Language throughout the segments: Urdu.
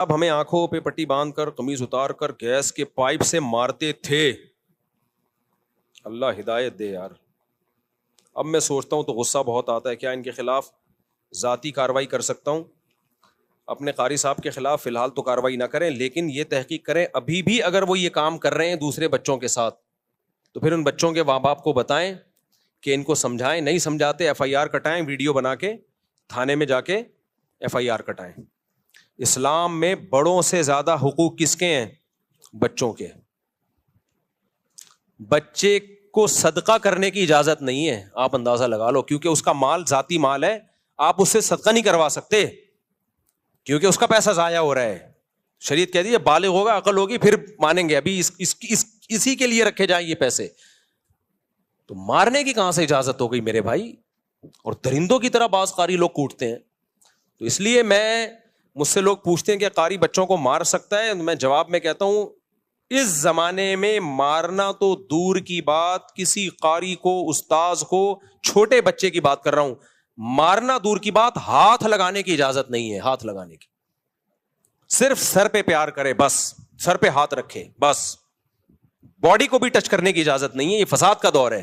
اب ہمیں آنکھوں پہ پٹی باندھ کر قمیض اتار کر گیس کے پائپ سے مارتے تھے. اللہ ہدایت دے یار. اب میں سوچتا ہوں تو غصہ بہت آتا ہے. کیا ان کے خلاف ذاتی کارروائی کر سکتا ہوں؟ اپنے قاری صاحب کے خلاف فی الحال تو کارروائی نہ کریں, لیکن یہ تحقیق کریں ابھی بھی اگر وہ یہ کام کر رہے ہیں دوسرے بچوں کے ساتھ تو پھر ان بچوں کے ماں باپ کو بتائیں کہ ان کو سمجھائیں. نہیں سمجھاتے ایف آئی آر کٹائیں, ویڈیو بنا کے تھانے میں جا کے ایف آئی آر کٹائیں. اسلام میں بڑوں سے زیادہ حقوق کس کے ہیں؟ بچوں کے. بچے کو صدقہ کرنے کی اجازت نہیں ہے, آپ اندازہ لگا لو, کیونکہ اس کا مال ذاتی مال ہے. آپ اس سے صدقہ نہیں کروا سکتے کیونکہ اس کا پیسہ ضائع ہو رہا ہے. شریعت کہہ دی ہے بالغ ہوگا, عقل ہوگی پھر مانیں گے, ابھی اسی کے لیے رکھے جائیں یہ پیسے. تو مارنے کی کہاں سے اجازت ہو گئی میرے بھائی؟ اور درندوں کی طرح بعض قاری لوگ کوٹتے ہیں. تو اس لیے مجھ سے لوگ پوچھتے ہیں کہ قاری بچوں کو مار سکتا ہے؟ میں جواب میں کہتا ہوں اس زمانے میں مارنا تو دور کی بات, کسی قاری کو, استاذ کو, چھوٹے بچے کی بات کر رہا ہوں, مارنا دور کی بات, ہاتھ لگانے کی اجازت نہیں ہے. ہاتھ لگانے کی صرف سر پہ پیار کرے بس, سر پہ ہاتھ رکھے بس, باڈی کو بھی ٹچ کرنے کی اجازت نہیں ہے. یہ فساد کا دور ہے.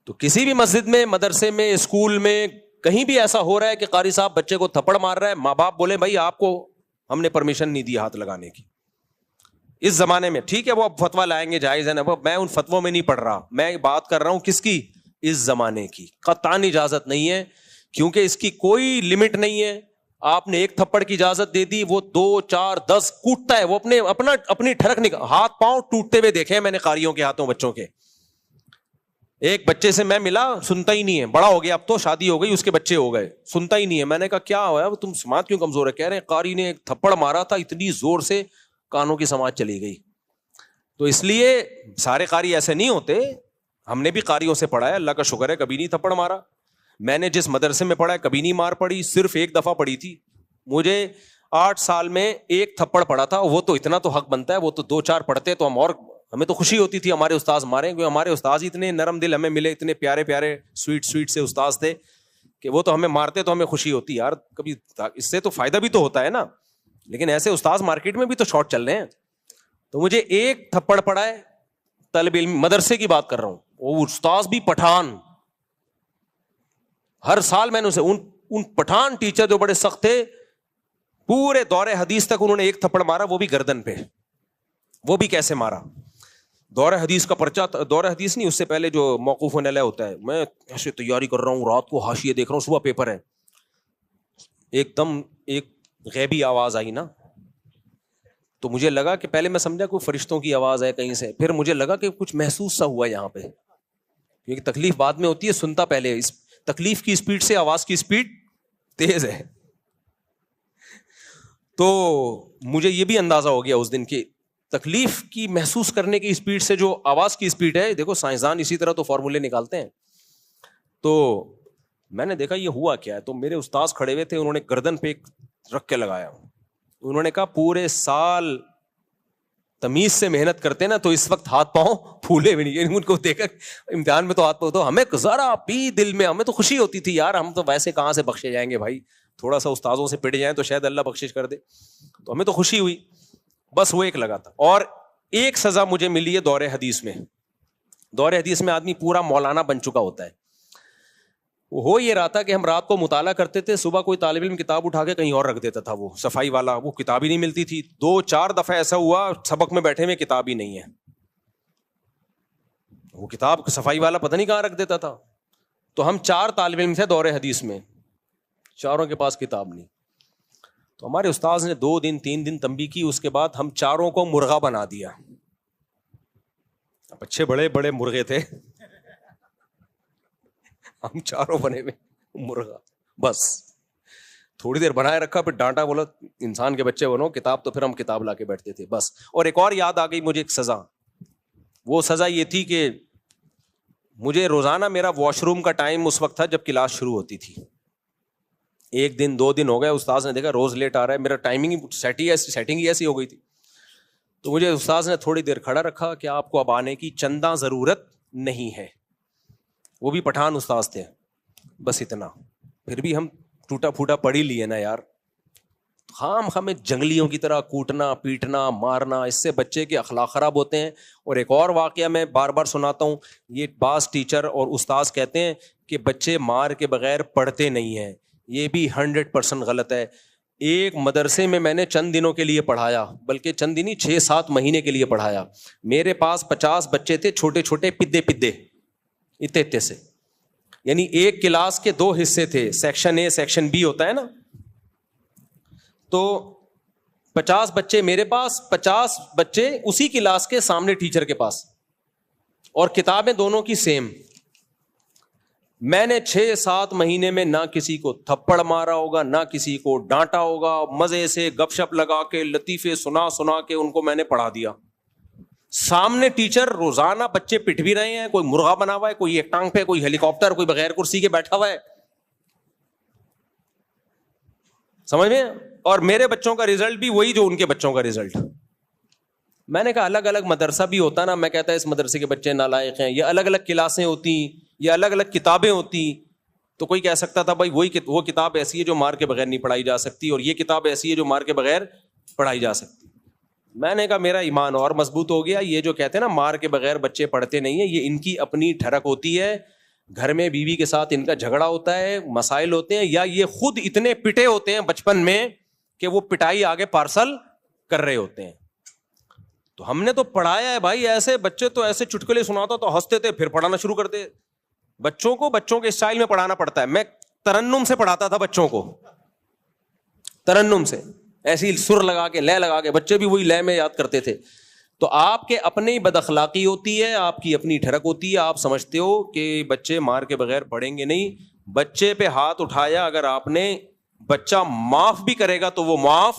تو کسی بھی مسجد میں, مدرسے میں, اسکول میں, کہیں بھی ایسا ہو رہا ہے کہ قاری صاحب بچے کو تھپڑ مار رہا ہے, ماں باپ بولے بھائی آپ کو ہم نے پرمیشن نہیں دی ہاتھ لگانے کی. اس زمانے میں ٹھیک ہے وہ اب فتویٰ لائیں گے, جائز ہے نا, میں ان فتووں میں نہیں پڑھ رہا, میں بات کر رہا ہوں کس کی؟ اس زمانے کی. قطعاً اجازت نہیں ہے کیونکہ اس کی کوئی لمٹ نہیں ہے. آپ نے ایک تھپڑ کی اجازت دے دی, وہ 2 4 10 کوٹتا ہے, وہ اپنی ٹھڑک ہاتھ پاؤں ٹوٹتے ہوئے دیکھے ہیں میں نے قاریوں کے ہاتھوں بچوں کے. ایک بچے سے میں ملا, سنتا ہی نہیں ہے, بڑا ہو گیا اب تو, شادی ہو گئی, اس کے بچے ہو گئے, سنتا ہی نہیں ہے. میں نے کہا کیا ہوا ہے, تم سماعت کیوں کمزور ہے؟ کہہ رہے ہیں قاری نے ایک تھپڑ مارا تھا اتنی زور سے کانوں کی سماعت چلی گئی. تو اس لیے سارے قاری ایسے نہیں ہوتے, ہم نے بھی قاریوں سے پڑھا ہے, اللہ کا شکر ہے کبھی نہیں تھپڑ مارا. میں نے جس مدرسے میں پڑھا ہے کبھی نہیں مار پڑی, صرف ایک دفعہ پڑی تھی. مجھے 8 سال میں ایک تھپڑ پڑا تھا, وہ تو اتنا تو حق بنتا ہے, وہ تو 2 4 پڑھتے تو ہمیں تو خوشی ہوتی تھی ہمارے استاذ مارے, کیونکہ ہمارے استاذ اتنے نرم دل ہمیں ملے, اتنے پیارے پیارے سویٹ سے استاذ تھے کہ وہ تو ہمیں مارتے تو ہمیں خوشی ہوتی یار, کبھی اس سے تو فائدہ بھی تو ہوتا ہے نا. لیکن ایسے استاذ مارکیٹ میں بھی تو شارٹ چل رہے ہیں. تو مجھے ایک تھپڑ پڑا ہے, طالب علم مدرسے کی بات کر رہا ہوں, وہ استاذ بھی پٹھان. ہر سال میں نے اسے ان پٹھان ٹیچر جو بڑے سخت تھے, پورے دور حدیث تک انہوں نے ایک تھپڑ مارا, وہ بھی گردن پہ. وہ بھی کیسے مارا؟ دور حدیث کا پرچہ, دور حدیث نہیں, اس سے پہلے جو موقوف علیہ ہوتا ہے, میں ایسے تیاری کر رہا ہوں, رات کو حاشیے دیکھ رہا ہوں, صبح پیپر ہے, ایک دم ایک غیبی آواز آئی نا, تو مجھے لگا کہ پہلے میں سمجھا کوئی فرشتوں کی آواز ہے کہیں سے, پھر مجھے لگا کہ کچھ محسوس سا ہوا یہاں پہ, کیونکہ تکلیف بعد میں ہوتی ہے, سنتا پہلے. اس تکلیف کی اسپیڈ سے آواز کی اسپیڈ تیز ہے. تو مجھے یہ بھی اندازہ ہو گیا اس دن کی تکلیف کی محسوس کرنے کی اسپیڈ سے جو آواز کی اسپیڈ ہے, دیکھو سائنسدان اسی طرح تو فارمولے نکالتے ہیں. تو میں نے دیکھا یہ ہوا کیا ہے, تو میرے استاذ کھڑے ہوئے تھے, انہوں نے گردن پہ رکھ کے لگایا. انہوں نے کہا پورے سال تمیز سے محنت کرتے نا تو اس وقت ہاتھ پاؤں پھولے بھی نہیں. ان کو دیکھا امتحان میں تو ہاتھ پاؤں, تو ہمیں ذرا بھی دل میں ہمیں تو خوشی ہوتی تھی یار, ہم تو ویسے کہاں سے بخشے جائیں گے بھائی, تھوڑا سا استاذوں سے پٹ جائیں تو شاید اللہ بخشش کر دے, تو ہمیں تو خوشی ہوئی. بس وہ ایک لگا تھا. اور ایک سزا مجھے ملی ہے دور حدیث میں. دور حدیث میں آدمی پورا مولانا بن چکا ہوتا ہے. وہ ہو یہ رہا تھا کہ ہم رات کو مطالعہ کرتے تھے, صبح کوئی طالب علم کتاب اٹھا کے کہیں اور رکھ دیتا تھا, وہ صفائی والا, وہ کتاب ہی نہیں ملتی تھی. 2 4 دفعہ ایسا ہوا سبق میں بیٹھے ہوئے کتاب ہی نہیں ہے, وہ کتاب صفائی والا پتہ نہیں کہاں رکھ دیتا تھا. تو ہم 4 طالب علم تھے دور حدیث میں, چاروں کے پاس کتاب نہیں. تو ہمارے استاذ نے 2 دن 3 دن تنبیہ کی, اس کے بعد ہم چاروں کو مرغا بنا دیا. اب اچھے بڑے بڑے مرغے تھے, ہم چاروں بنے ہوئے مرغا. بس تھوڑی دیر بنائے رکھا, پھر ڈانٹا, بولا انسان کے بچے بنو, کتاب تو پھر ہم کتاب لا کے بیٹھتے تھے بس. اور ایک اور یاد آ گئی مجھے ایک سزا. وہ سزا یہ تھی کہ مجھے روزانہ میرا واش روم کا ٹائم اس وقت تھا جب کلاس شروع ہوتی تھی. 1 دن 2 دن ہو گئے, استاذ نے دیکھا روز لیٹ آ رہا ہے, میرا ٹائمنگ سیٹنگ ہی ایسی ہو گئی تھی. تو مجھے استاذ نے تھوڑی دیر کھڑا رکھا کہ آپ کو اب آنے کی چندہ ضرورت نہیں ہے. وہ بھی پٹھان استاذ تھے, بس اتنا. پھر بھی ہم ٹوٹا پھوٹا پڑھ ہی لیے نا یار, ہمیں جنگلیوں کی طرح کوٹنا پیٹنا مارنا، اس سے بچے کے اخلاق خراب ہوتے ہیں. اور ایک اور واقعہ میں بار بار سناتا ہوں، یہ بعض ٹیچر اور استاذ کہتے ہیں کہ بچے مار کے بغیر پڑھتے نہیں ہیں، یہ بھی 100% غلط ہے. ایک مدرسے میں نے چند دنوں کے لیے پڑھایا، بلکہ چند دن ہی 6-7 مہینے کے لیے پڑھایا. میرے پاس 50 بچے تھے، چھوٹے چھوٹے پدے اتنے سے، یعنی ایک کلاس کے 2 حصے تھے، سیکشن اے سیکشن بی ہوتا ہے نا. تو 50 بچے میرے پاس، 50 بچے اسی کلاس کے سامنے ٹیچر کے پاس، اور کتابیں دونوں کی سیم. میں نے 6-7 مہینے میں نہ کسی کو تھپڑ مارا ہوگا، نہ کسی کو ڈانٹا ہوگا، مزے سے گپ شپ لگا کے لطیفے سنا کے ان کو میں نے پڑھا دیا. سامنے ٹیچر روزانہ بچے پٹ بھی رہے ہیں، کوئی مرغا بنا ہوا ہے، کوئی ایک ٹانگ پہ، کوئی ہیلی کاپٹر، کوئی بغیر کرسی کے بیٹھا ہوا ہے، سمجھ میں. اور میرے بچوں کا رزلٹ بھی وہی جو ان کے بچوں کا رزلٹ. میں نے کہا الگ الگ مدرسہ بھی ہوتا نا، میں کہتا ہے اس مدرسے کے بچے نالائق ہیں، یہ الگ الگ کلاسیں ہوتی، یہ الگ الگ کتابیں ہوتی، تو کوئی کہہ سکتا تھا بھائی وہ کتاب ایسی ہے جو مار کے بغیر نہیں پڑھائی جا سکتی، اور یہ کتاب ایسی ہے جو مار کے بغیر پڑھائی جا سکتی. میں نے کہا میرا ایمان اور مضبوط ہو گیا. یہ جو کہتے ہیں نا مار کے بغیر بچے پڑھتے نہیں ہیں، یہ ان کی اپنی ٹھڑک ہوتی ہے، گھر میں بیوی کے ساتھ ان کا جھگڑا ہوتا ہے، مسائل ہوتے ہیں، یا یہ خود اتنے پٹے ہوتے ہیں بچپن میں کہ وہ پٹائی آگے پارسل کر رہے ہوتے ہیں. تو ہم نے تو پڑھایا ہے بھائی ایسے، بچے تو ایسے چٹکلے سناتا تو ہنستے تھے، پھر پڑھانا شروع کرتے. بچوں کو بچوں کے اسٹائل میں پڑھانا پڑتا ہے. میں ترنم سے پڑھاتا تھا بچوں کو، ترنم سے ایسی سر لگا کے لے لگا کے، بچے بھی وہی لے میں یاد کرتے تھے. تو آپ کے اپنی بد اخلاقی ہوتی ہے، آپ کی اپنی ٹھڑک ہوتی ہے، آپ سمجھتے ہو کہ بچے مار کے بغیر پڑھیں گے نہیں. بچے پہ ہاتھ اٹھایا اگر آپ نے، بچہ معاف بھی کرے گا تو وہ معاف